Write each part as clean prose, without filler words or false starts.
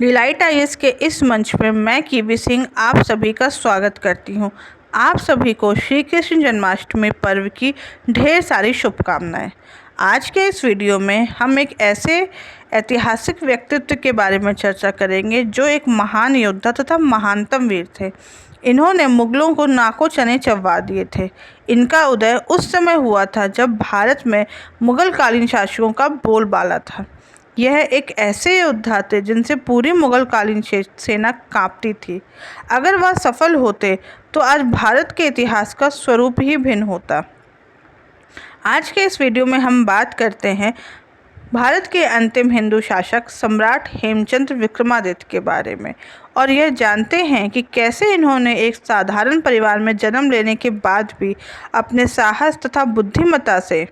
Delight IAS के इस मंच पर मैं कीवी सिंह आप सभी का स्वागत करती हूँ। आप सभी को श्री कृष्ण जन्माष्टमी पर्व की ढेर सारी शुभकामनाएं। आज के इस वीडियो में हम एक ऐसे ऐतिहासिक व्यक्तित्व के बारे में चर्चा करेंगे जो एक महान योद्धा तथा महानतम वीर थे। इन्होंने मुगलों को नाकों चने चबवा दिए थे। इनका उदय उस समय हुआ था जब भारत में मुगलकालीन शासकों का बोलबाला था। यह एक ऐसे योद्धा थे जिनसे पूरी मुगलकालीन सेना कांपती थी। अगर वह सफल होते तो आज भारत के इतिहास का स्वरूप ही भिन्न होता। आज के इस वीडियो में हम बात करते हैं भारत के अंतिम हिंदू शासक सम्राट हेमचंद्र विक्रमादित्य के बारे में और यह जानते हैं कि कैसे इन्होंने एक साधारण परिवार में जन्म लेने के बाद भी अपने साहस तथा बुद्धिमत्ता से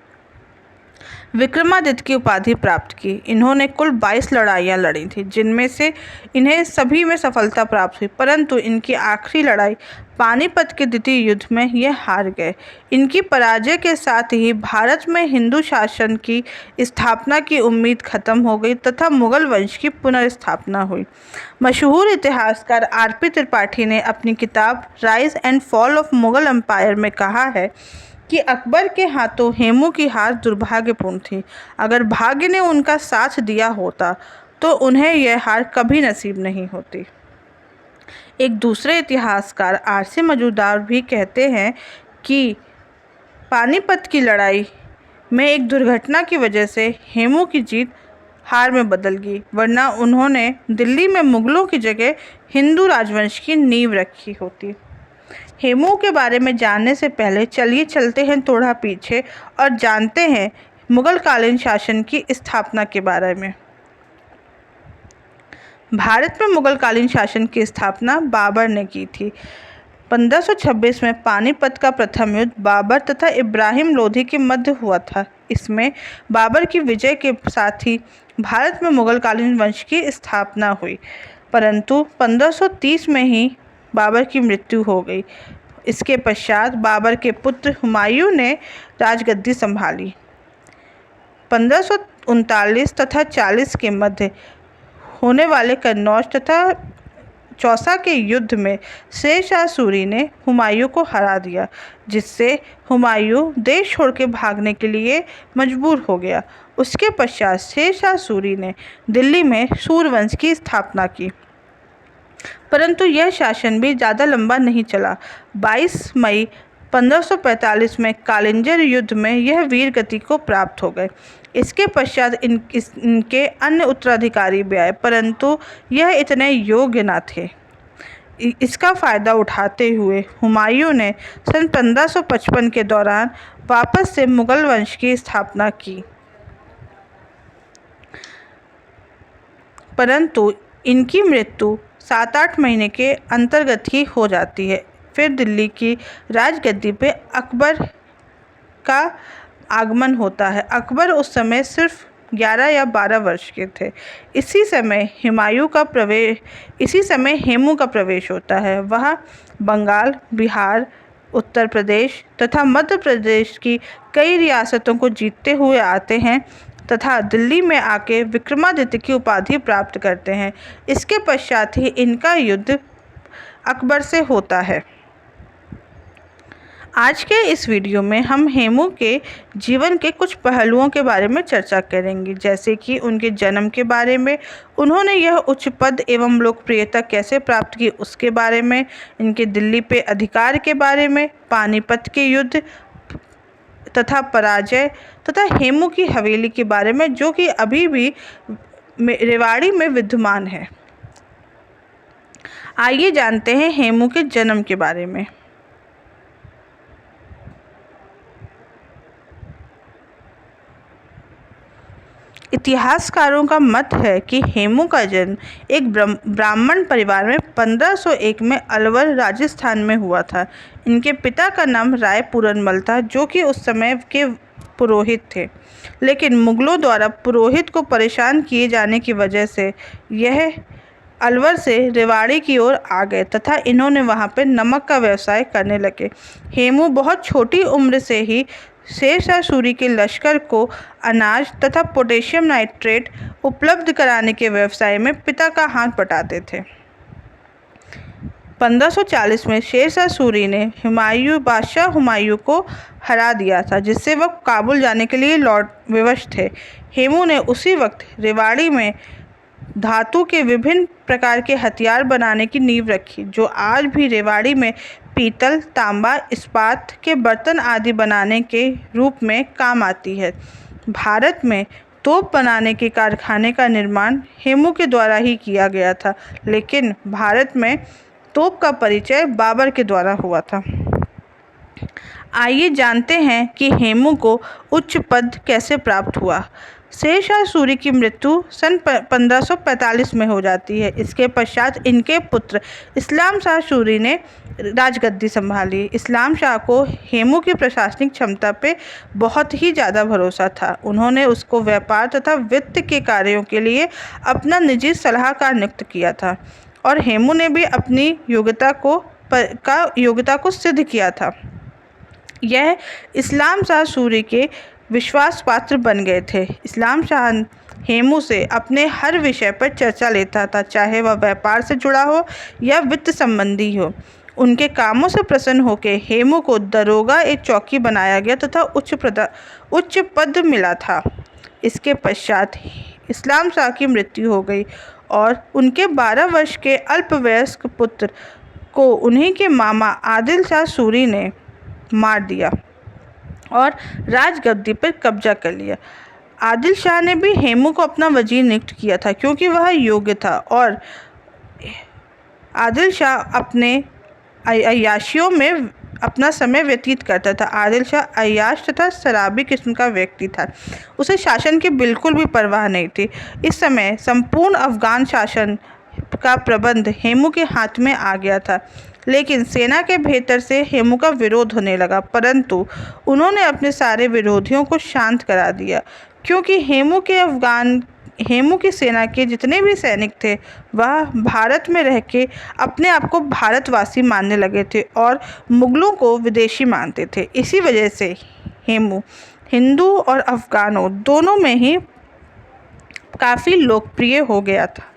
विक्रमादित्य की उपाधि प्राप्त की। इन्होंने कुल 22 लड़ाइयाँ लड़ी थी, जिनमें से इन्हें सभी में सफलता प्राप्त हुई, परंतु इनकी आखिरी लड़ाई पानीपत के द्वितीय युद्ध में यह हार गए। इनकी पराजय के साथ ही भारत में हिंदू शासन की स्थापना की उम्मीद खत्म हो गई तथा मुगल वंश की पुनर्स्थापना हुई। मशहूर इतिहासकार आरपी त्रिपाठी ने अपनी किताब rise and fall of Mughal empire में कहा है कि अकबर के हाथों हेमू की हार दुर्भाग्यपूर्ण थी। अगर भाग्य ने उनका साथ दिया होता तो उन्हें यह हार कभी नसीब नहीं होती। एक दूसरे इतिहासकार आरसी मजूमदार भी कहते हैं कि पानीपत की लड़ाई में एक दुर्घटना की वजह से हेमू की जीत हार में बदल गई, वरना उन्होंने दिल्ली में मुगलों की जगह हिंदू राजवंश की नींव रखी होती। हेमू के बारे में जानने से पहले चलिए चलते हैं थोड़ा पीछे और जानते हैं मुगलकालीन शासन की स्थापना के बारे में। भारत में मुगलकालीन शासन की स्थापना बाबर ने की थी। 1526 में पानीपत का प्रथम युद्ध बाबर तथा इब्राहिम लोधी के मध्य हुआ था। इसमें बाबर की विजय के साथ ही भारत में मुगलकालीन वंश की स्थापना हुई, परंतु 1530 में ही बाबर की मृत्यु हो गई। इसके पश्चात बाबर के पुत्र हुमायूं ने राजगद्दी संभाली। 1539 तथा 40 के मध्य होने वाले कन्नौज तथा चौसा के युद्ध में शेर शाह सूरी ने हुमायूं को हरा दिया, जिससे हुमायूं देश छोड़ के भागने के लिए मजबूर हो गया। उसके पश्चात शेर शाह सूरी ने दिल्ली में सूरवंश की स्थापना की, परंतु यह शासन भी ज़्यादा लंबा नहीं चला। 22 मई 1545 में कालिंजर युद्ध में यह वीर गति को प्राप्त हो गए। इसके पश्चात इनके अन्य उत्तराधिकारी भी आए, परंतु यह इतने योग्य न थे। इसका फ़ायदा उठाते हुए हुमायूं ने सन 1555 के दौरान वापस से मुगल वंश की स्थापना की, परंतु इनकी मृत्यु 7-8 महीने के अंतर्गत ही हो जाती है। फिर दिल्ली की राजगद्दी पे अकबर का आगमन होता है। अकबर उस समय सिर्फ 11 या 12 वर्ष के थे। इसी समय हेमू का प्रवेश होता है। वह बंगाल, बिहार, उत्तर प्रदेश तथा मध्य प्रदेश की कई रियासतों को जीतते हुए आते हैं तथा दिल्ली में आके विक्रमादित्य की उपाधि प्राप्त करते हैं। इसके पश्चात ही इनका युद्ध अकबर से होता है। आज के इस वीडियो में हम हेमू के जीवन के कुछ पहलुओं के बारे में चर्चा करेंगे, जैसे कि उनके जन्म के बारे में, उन्होंने यह उच्च पद एवं लोकप्रियता कैसे प्राप्त की उसके बारे में, इनके दिल्ली पे अधिकार के बारे में, पानीपत के युद्ध तथा पराजय तथा हेमू की हवेली के बारे में, जो कि अभी भी रेवाड़ी में विद्यमान है। आइए जानते हैं हेमू के जन्म के बारे में। इतिहासकारों का मत है कि हेमू का जन्म एक ब्राह्मण परिवार में 1501 में अलवर, राजस्थान में हुआ था। इनके पिता का नाम राय पूरनमल था, जो कि उस समय के पुरोहित थे, लेकिन मुगलों द्वारा पुरोहित को परेशान किए जाने की वजह से यह अलवर से रेवाड़ी की ओर आ गए तथा इन्होंने वहां पर नमक का व्यवसाय करने लगे। हेमू बहुत छोटी उम्र से ही शेरशाह सूरी के लश्कर को अनाज तथा पोटेशियम नाइट्रेट उपलब्ध कराने के व्यवसाय में पिता का हाथ बटाते थे। 1540 में शेरशाह सूरी ने बादशाह हुमायूं को हरा दिया था, जिससे वह काबुल जाने के लिए लौट विवश थे। हेमू ने उसी वक्त रेवाड़ी में धातु के विभिन्न प्रकार के हथियार बनाने की नींव रखी, जो आज भी रेवाड़ी में पीतल, तांबा, इस्पात के बर्तन आदि बनाने के रूप में काम आती है। भारत में तोप बनाने के कारखाने का निर्माण हेमू के द्वारा ही किया गया था, लेकिन भारत में तोप का परिचय बाबर के द्वारा हुआ था। आइए जानते हैं कि हेमू को उच्च पद कैसे प्राप्त हुआ। शेरशाह सूरी की मृत्यु सन 1545 में हो जाती है। इसके पश्चात इनके पुत्र इस्लाम शाह सूरी ने राजगद्दी संभाली। इस्लाम शाह को हेमू की प्रशासनिक क्षमता पे बहुत ही ज़्यादा भरोसा था। उन्होंने उसको व्यापार तथा वित्त के कार्यों के लिए अपना निजी सलाहकार नियुक्त किया था और हेमू ने भी अपनी योग्यता को सिद्ध किया था। यह इस्लाम शाह सूरी के विश्वास पात्र बन गए थे। इस्लाम शाह हेमू से अपने हर विषय पर चर्चा लेता था, चाहे वह व्यापार से जुड़ा हो या वित्त संबंधी हो। उनके कामों से प्रसन्न होकर हेमू को दरोगा एक चौकी बनाया गया तथा उच्च पद मिला था। इसके पश्चात इस्लाम शाह की मृत्यु हो गई और उनके 12 वर्ष के अल्पवयस्क पुत्र को उन्हीं के मामा आदिल शाह सूरी ने मार दिया और राजगद्दी पर कब्जा कर लिया। आदिल शाह ने भी हेमू को अपना वजीर नियुक्त किया था, क्योंकि वह योग्य था और आदिल शाह अपने अय्याशियों में अपना समय व्यतीत करता था। आदिल शाह अय्याश तथा शराबी किस्म का व्यक्ति था। उसे शासन की बिल्कुल भी परवाह नहीं थी। इस समय संपूर्ण अफगान शासन का प्रबंध हेमू के हाथ में आ गया था, लेकिन सेना के भीतर से हेमू का विरोध होने लगा, परंतु उन्होंने अपने सारे विरोधियों को शांत करा दिया, क्योंकि हेमू की सेना के जितने भी सैनिक थे वह भारत में रह के अपने आप को भारतवासी मानने लगे थे और मुगलों को विदेशी मानते थे। इसी वजह से हेमू हिंदू और अफगानों दोनों में ही काफ़ी लोकप्रिय हो गया था।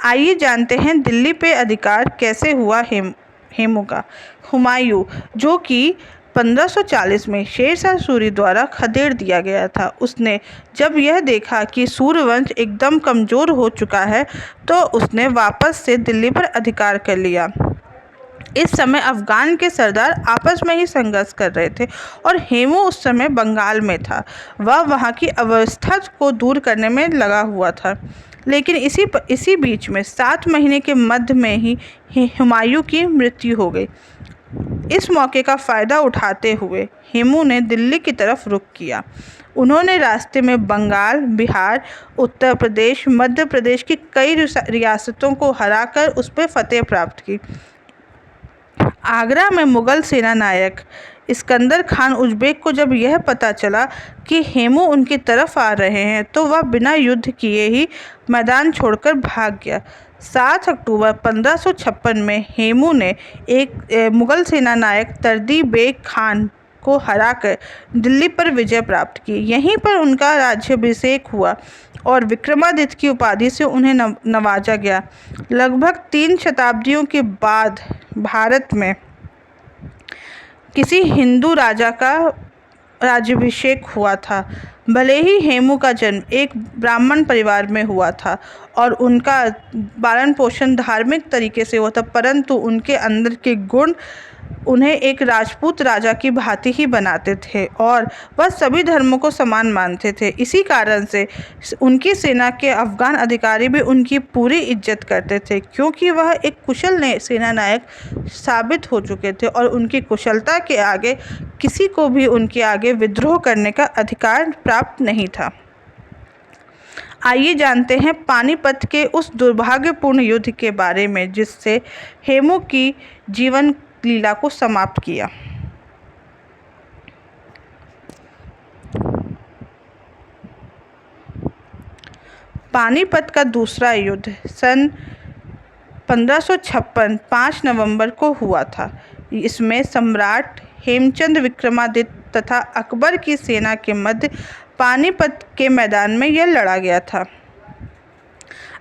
आइए जानते हैं दिल्ली पे अधिकार कैसे हुआ हेमू का। हुमायूं, जो कि 1540 में शेरशाह सूरी द्वारा खदेड़ दिया गया था, उसने जब यह देखा कि सूर्यवंश एकदम कमज़ोर हो चुका है तो उसने वापस से दिल्ली पर अधिकार कर लिया। इस समय अफगान के सरदार आपस में ही संघर्ष कर रहे थे और हेमू उस समय बंगाल में था। वह वहाँ की अव्यवस्था को दूर करने में लगा हुआ था, लेकिन इसी बीच में 7 महीने के मध्य में ही हुमायूं की मृत्यु हो गई। इस मौके का फ़ायदा उठाते हुए हेमू ने दिल्ली की तरफ रुख किया। उन्होंने रास्ते में बंगाल, बिहार, उत्तर प्रदेश, मध्य प्रदेश की कई रियासतों को हराकर उस पर फतेह प्राप्त की। आगरा में मुगल सेना नायक इस्कंदर खान उज़्बेक को जब यह पता चला कि हेमू उनकी तरफ आ रहे हैं, तो वह बिना युद्ध किए ही मैदान छोड़कर भाग गया। 7 अक्टूबर 1556 में हेमू ने एक मुगल सेना नायक तर्दी बेग खान को हराकर दिल्ली पर विजय प्राप्त की। यहीं पर उनका राज्याभिषेक हुआ और विक्रमादित्य की उपाधि से उन्हें नवाजा गया। लगभग 3 शताब्दियों के बाद भारत में किसी हिंदू राजा का राज्याभिषेक हुआ था। भले ही हेमू का जन्म एक ब्राह्मण परिवार में हुआ था और उनका पालन पोषण धार्मिक तरीके से हुआ था, परंतु उनके अंदर के गुण उन्हें एक राजपूत राजा की भांति ही बनाते थे और वह सभी धर्मों को समान मानते थे। इसी कारण से उनकी सेना के अफगान अधिकारी भी उनकी पूरी इज्जत करते थे, क्योंकि वह एक कुशल सेना नायक साबित हो चुके थे और उनकी कुशलता के आगे किसी को भी उनके आगे विद्रोह करने का अधिकार प्राप्त नहीं था। आइए जानते हैं पानीपत के उस दुर्भाग्यपूर्ण युद्ध के बारे में जिससे हेमू की जीवन लीला को समाप्त किया। पानीपत का दूसरा युद्ध सन 1556 5 नवंबर को हुआ था। इसमें सम्राट हेमचंद विक्रमादित्य तथा अकबर की सेना के मध्य पानीपत के मैदान में यह लड़ा गया था।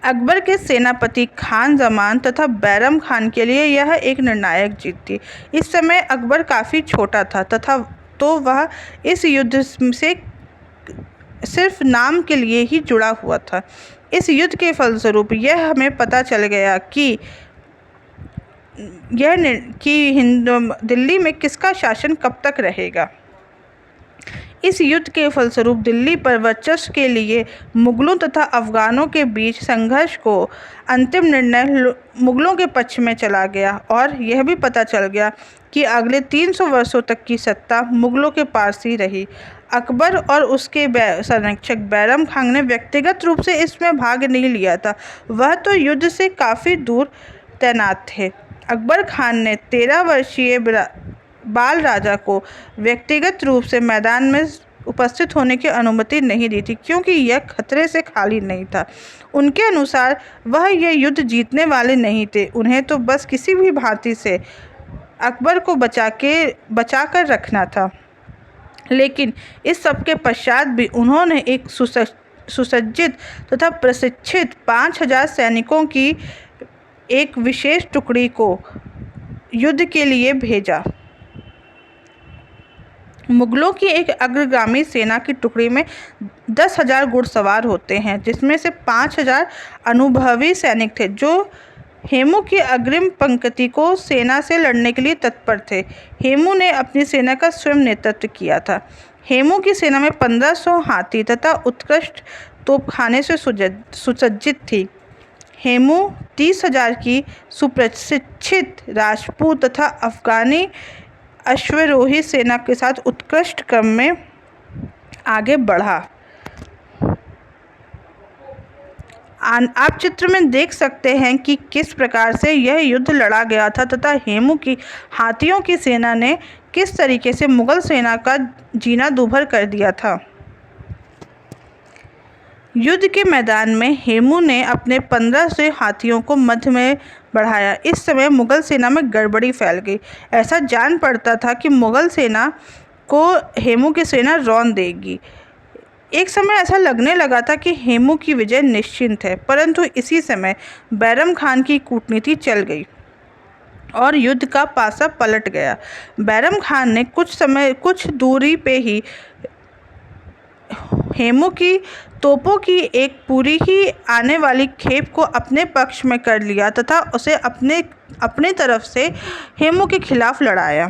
अकबर के सेनापति खान जमान तथा बैरम खान के लिए यह एक निर्णायक जीत थी। इस समय अकबर काफ़ी छोटा था तथा तो वह इस युद्ध से सिर्फ नाम के लिए ही जुड़ा हुआ था। इस युद्ध के फलस्वरूप यह हमें पता चल गया कि दिल्ली में किसका शासन कब तक रहेगा। इस युद्ध के फलस्वरूप दिल्ली पर वर्चस्व के लिए मुगलों तथा अफगानों के बीच संघर्ष को अंतिम निर्णय मुगलों के पक्ष में चला गया और यह भी पता चल गया कि अगले 300 वर्षों तक की सत्ता मुगलों के पास ही रही। अकबर और उसके संरक्षक बैरम खान ने व्यक्तिगत रूप से इसमें भाग नहीं लिया था, वह तो युद्ध से काफ़ी दूर तैनात थे। अकबर खान ने 13 वर्षीय बाल राजा को व्यक्तिगत रूप से मैदान में उपस्थित होने की अनुमति नहीं दी थी, क्योंकि यह खतरे से खाली नहीं था। उनके अनुसार वह यह युद्ध जीतने वाले नहीं थे, उन्हें तो बस किसी भी भांति से अकबर को बचा कर रखना था। लेकिन इस सब के पश्चात भी उन्होंने एक सुसज्जित तथा प्रशिक्षित 5000 सैनिकों की एक विशेष टुकड़ी को युद्ध के लिए भेजा। मुगलों की एक अग्रगामी सेना की टुकड़ी में 10,000 घुड़सवार होते हैं, जिसमें से 5,000 अनुभवी सैनिक थे जो हेमू की अग्रिम पंक्ति को सेना से लड़ने के लिए तत्पर थे। हेमू ने अपनी सेना का स्वयं नेतृत्व किया था। हेमू की सेना में 1500 हाथी तथा उत्कृष्ट तोपखाने से सुसज्जित थी। हेमू 30,000 की सुप्रशिक्षित राजपूत तथा अफगानी अश्वरोही सेना के साथ उत्कृष्ट क्रम में आगे बढ़ा। आप चित्र में देख सकते हैं कि किस प्रकार से यह युद्ध लड़ा गया था तथा हेमू की हाथियों की सेना ने किस तरीके से मुगल सेना का जीना दूभर कर दिया था। युद्ध के मैदान में हेमू ने अपने 1500 हाथियों को मध्य में बढ़ाया। इस समय मुगल सेना में गड़बड़ी फैल गई। ऐसा जान पड़ता था कि मुगल सेना को हेमू की सेना रौंद देगी। एक समय ऐसा लगने लगा था कि हेमू की विजय निश्चित है, परंतु इसी समय बैरम खान की कूटनीति चल गई और युद्ध का पासा पलट गया। बैरम खान ने कुछ दूरी पे ही हेमू की तोपों की एक पूरी ही आने वाली खेप को अपने पक्ष में कर लिया तथा उसे अपने तरफ से हेमू के खिलाफ लड़ाया,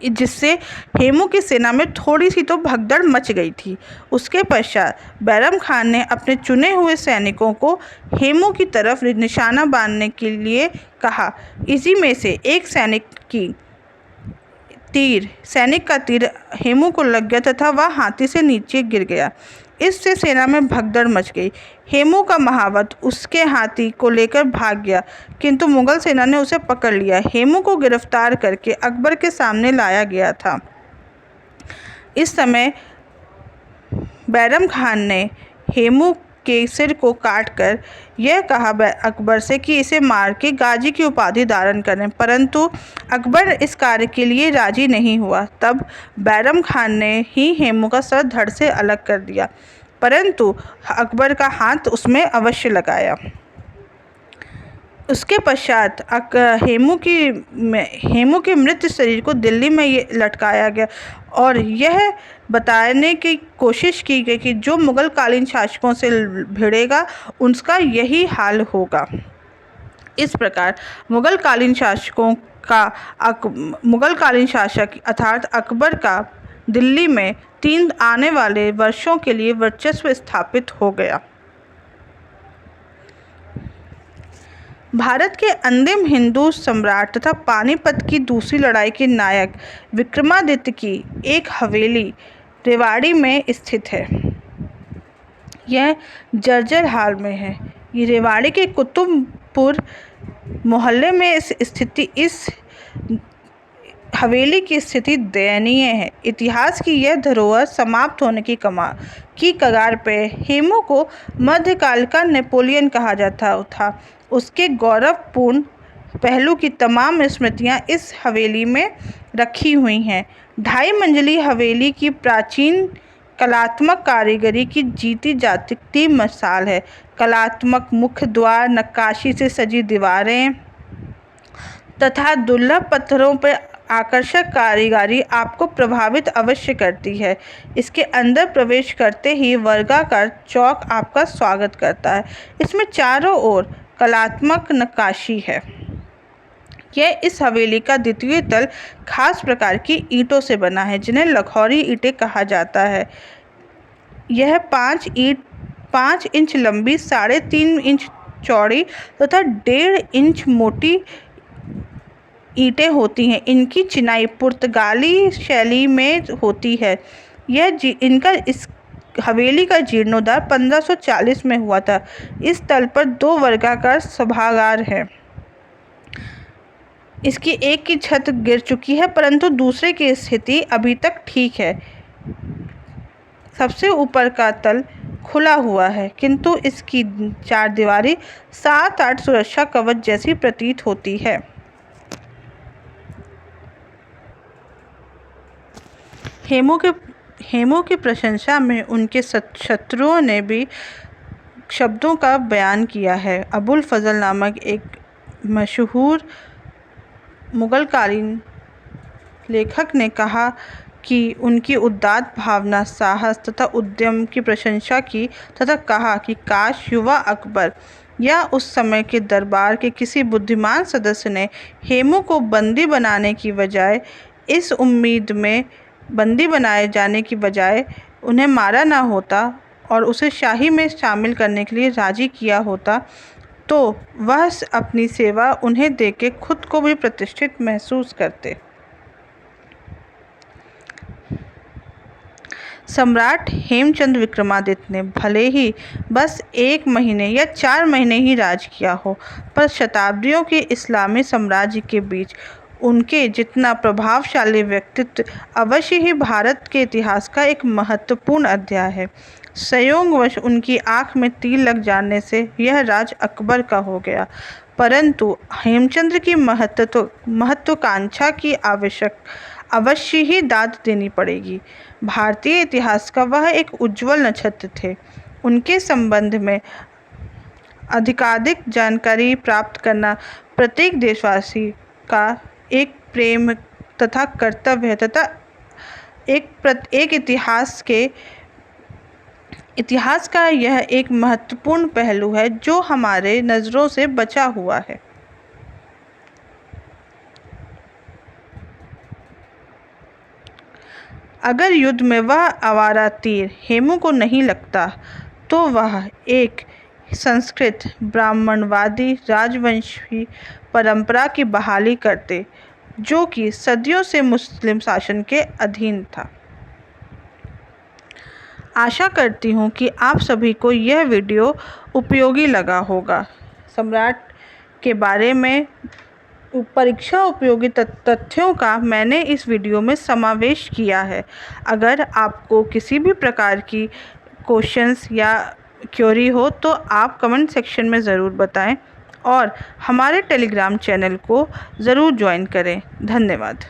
जिससे हेमू की सेना में थोड़ी सी तो भगदड़ मच गई थी। उसके पश्चात बैरम खान ने अपने चुने हुए सैनिकों को हेमू की तरफ निशाना बांधने के लिए कहा। इसी में से एक सैनिक का तीर हेमू को लग गया तथा वह हाथी से नीचे गिर गया। इससे सेना में भगदड़ मच गई। हेमू का महावत उसके हाथी को लेकर भाग गया, किंतु मुगल सेना ने उसे पकड़ लिया। हेमू को गिरफ्तार करके अकबर के सामने लाया गया था। इस समय बैरम खान ने हेमू के सिर को काटकर यह कहा अकबर से कि इसे मार के गाजी की उपाधि धारण करें, परंतु अकबर इस कार्य के लिए राजी नहीं हुआ। तब बैरम खान ने ही हेमू का सर धड़ से अलग कर दिया, परंतु अकबर का हाथ उसमें अवश्य लगाया। उसके पश्चात हेमू के मृत शरीर को दिल्ली में लटकाया गया और यह बताने की कोशिश की गई कि जो मुगल कालीन शासकों से भिड़ेगा उसका यही हाल होगा। इस प्रकार मुगल कालीन शासक अर्थात अकबर का दिल्ली में 3 आने वाले वर्षों के लिए वर्चस्व स्थापित हो गया। भारत के अंतिम हिंदू सम्राट तथा पानीपत की दूसरी लड़ाई के नायक विक्रमादित्य की एक हवेली रेवाड़ी में स्थित है। यह जर्जर हाल में है। ये रेवाड़ी के कुतुबपुर मोहल्ले में स्थिति इस हवेली की स्थिति दयनीय है। इतिहास की यह धरोहर समाप्त होने की कगार पे। हेमू को मध्यकाल का नेपोलियन कहा जाता था। उसके गौरवपूर्ण पहलू की तमाम स्मृतियां इस हवेली में रखी हुई हैं। 2.5 मंजिली हवेली की प्राचीन कलात्मक कारीगरी की जीती जागती मिसाल है। कलात्मक मुख्य द्वार, नक्काशी से सजी दीवारें तथा दुर्लभ पत्थरों पर आकर्षक कारीगरी आपको प्रभावित अवश्य करती है। इसके अंदर प्रवेश करते ही वर्गाकार चौक आपका स्वागत करता है। इसमें चारों ओर कलात्मक नक्काशी है। यह इस हवेली का द्वितीय तल खास प्रकार की ईंटों से बना है, जिन्हें लखौरी ईंटें कहा जाता है। यह 5 इंच लंबी, 3.5 इंच चौड़ी तथा 1.5 इंच मोटी ईंटें होती हैं। इनकी चिनाई पुर्तगाली शैली में होती है। इस हवेली का जीर्णोद्धार 1540 में हुआ था। इस तल पर 2 वर्गाकार सभागार हैं। इसकी एक की छत गिर चुकी है, परंतु दूसरे की स्थिति अभी तक ठीक है। सबसे ऊपर का तल खुला हुआ है, किंतु इसकी चारदीवारी 7-8 सुरक्षा कवच जैसी प्रतीत होती है। हेमू की प्रशंसा में उनके शत्रुओं ने भी शब्दों का बयान किया है। अबुल फजल नामक एक मशहूर मुगलकालीन लेखक ने कहा कि उनकी उदात्त भावना, साहस तथा उद्यम की प्रशंसा की तथा कहा कि काश युवा अकबर या उस समय के दरबार के किसी बुद्धिमान सदस्य ने हेमू को बंदी बनाने की बजाय इस उम्मीद में बंदी बनाए जाने की बजाय उन्हें मारा ना होता और उसे शाही में शामिल करने के लिए राजी किया होता, तो वह अपनी सेवा उन्हें देके खुद को भी प्रतिष्ठित महसूस करते। सम्राट हेमचंद विक्रमादित्य ने भले ही बस 1 महीने या 4 महीने ही राज किया हो, पर शताब्दियों के इस्लामी साम्राज्य के बीच उनके जितना प्रभावशाली व्यक्तित्व अवश्य ही भारत के इतिहास का एक महत्वपूर्ण अध्याय है। संयोगवश उनकी आंख में तीर लग जाने से यह राज अकबर का हो गया, परंतु हेमचंद्र की महत्वाकांक्षा की अवश्य ही दाद देनी पड़ेगी। भारतीय इतिहास का वह एक उज्जवल नक्षत्र थे। उनके संबंध में अधिकाधिक जानकारी प्राप्त करना प्रत्येक देशवासी का एक प्रेम तथा कर्तव्य है तथा एक इतिहास का यह एक महत्वपूर्ण पहलू है जो हमारे नज़रों से बचा हुआ है। अगर युद्ध में वह आवारा तीर हेमू को नहीं लगता, तो वह एक संस्कृत ब्राह्मणवादी राजवंशी परंपरा की बहाली करते, जो कि सदियों से मुस्लिम शासन के अधीन था। आशा करती हूँ कि आप सभी को यह वीडियो उपयोगी लगा होगा। सम्राट के बारे में परीक्षा उपयोगी तथ्यों का मैंने इस वीडियो में समावेश किया है। अगर आपको किसी भी प्रकार की क्वेश्चंस या क्वेरी हो तो आप कमेंट सेक्शन में ज़रूर बताएं और हमारे टेलीग्राम चैनल को ज़रूर ज्वाइन करें। धन्यवाद।